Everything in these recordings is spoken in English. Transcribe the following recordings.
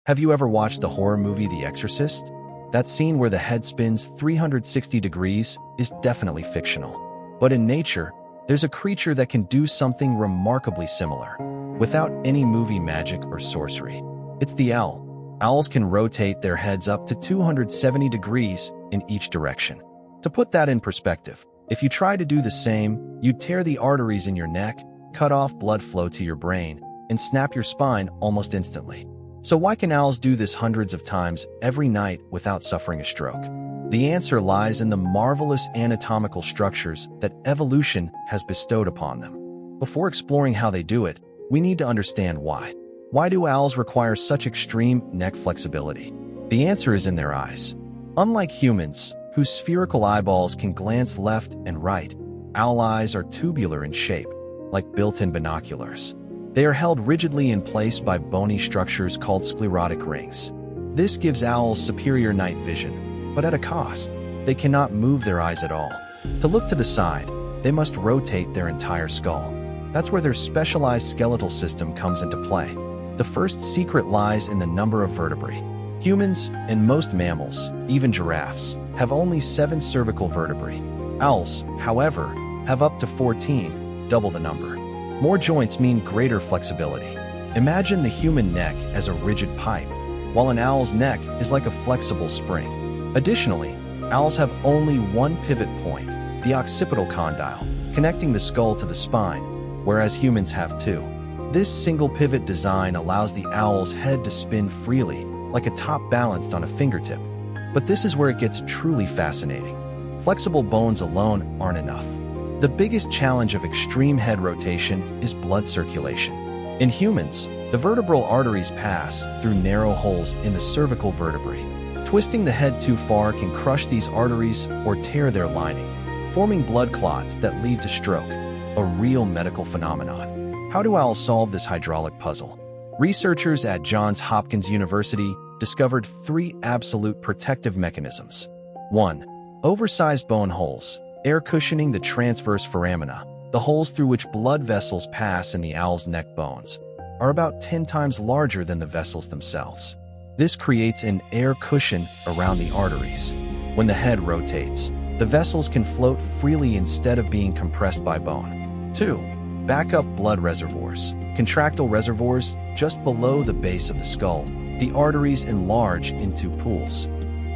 Have you ever watched the horror movie The Exorcist? That scene where the head spins 360 degrees is definitely fictional. But in nature, there's a creature that can do something remarkably similar, without any movie magic or sorcery. It's the owl. Owls can rotate their heads up to 270 degrees in each direction. To put that in perspective, if you try to do the same, you'd tear the arteries in your neck, cut off blood flow to your brain, and snap your spine almost instantly. So why can owls do this hundreds of times every night without suffering a stroke? The answer lies in the marvelous anatomical structures that evolution has bestowed upon them. Before exploring how they do it, we need to understand why. Why do owls require such extreme neck flexibility? The answer is in their eyes. Unlike humans, whose spherical eyeballs can glance left and right, owl eyes are tubular in shape, like built-in binoculars. They are held rigidly in place by bony structures called sclerotic rings. This gives owls superior night vision, but at a cost. They cannot move their eyes at all. To look to the side, they must rotate their entire skull. That's where their specialized skeletal system comes into play. The first secret lies in the number of vertebrae. Humans, and most mammals, even giraffes, have only 7 cervical vertebrae. Owls, however, have up to 14, double the number. More joints mean greater flexibility. Imagine the human neck as a rigid pipe, while an owl's neck is like a flexible spring. Additionally, owls have only one pivot point, the occipital condyle, connecting the skull to the spine, whereas humans have 2. This single pivot design allows the owl's head to spin freely, like a top balanced on a fingertip. But this is where it gets truly fascinating. Flexible bones alone aren't enough. The biggest challenge of extreme head rotation is blood circulation. In humans, the vertebral arteries pass through narrow holes in the cervical vertebrae. Twisting the head too far can crush these arteries or tear their lining, forming blood clots that lead to stroke, a real medical phenomenon. How do owls solve this hydraulic puzzle? Researchers at Johns Hopkins University discovered 3 absolute protective mechanisms. 1. Oversized bone holes, air cushioning the transverse foramina, the holes through which blood vessels pass in the owl's neck bones, are about 10 times larger than the vessels themselves. This creates an air cushion around the arteries. When the head rotates, the vessels can float freely instead of being compressed by bone. 2. Backup blood reservoirs, contractile reservoirs just below the base of the skull. The arteries enlarge into pools.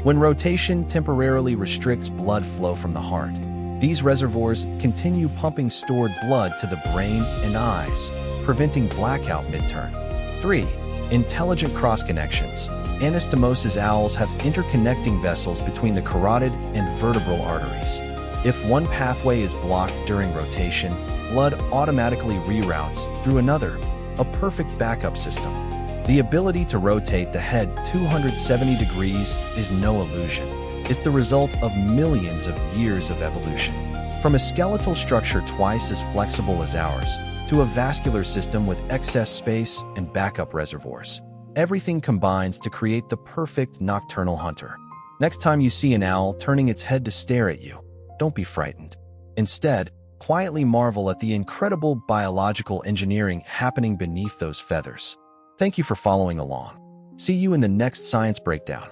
When rotation temporarily restricts blood flow from the heart, these reservoirs continue pumping stored blood to the brain and eyes, preventing blackout mid-turn. 3. Intelligent cross-connections. Anastomosis owls have interconnecting vessels between the carotid and vertebral arteries. If one pathway is blocked during rotation, blood automatically reroutes through another, a perfect backup system. The ability to rotate the head 270 degrees is no illusion. It's the result of millions of years of evolution. From a skeletal structure twice as flexible as ours, to a vascular system with excess space and backup reservoirs, everything combines to create the perfect nocturnal hunter. Next time you see an owl turning its head to stare at you, don't be frightened. Instead, quietly marvel at the incredible biological engineering happening beneath those feathers. Thank you for following along. See you in the next Science Breakdown.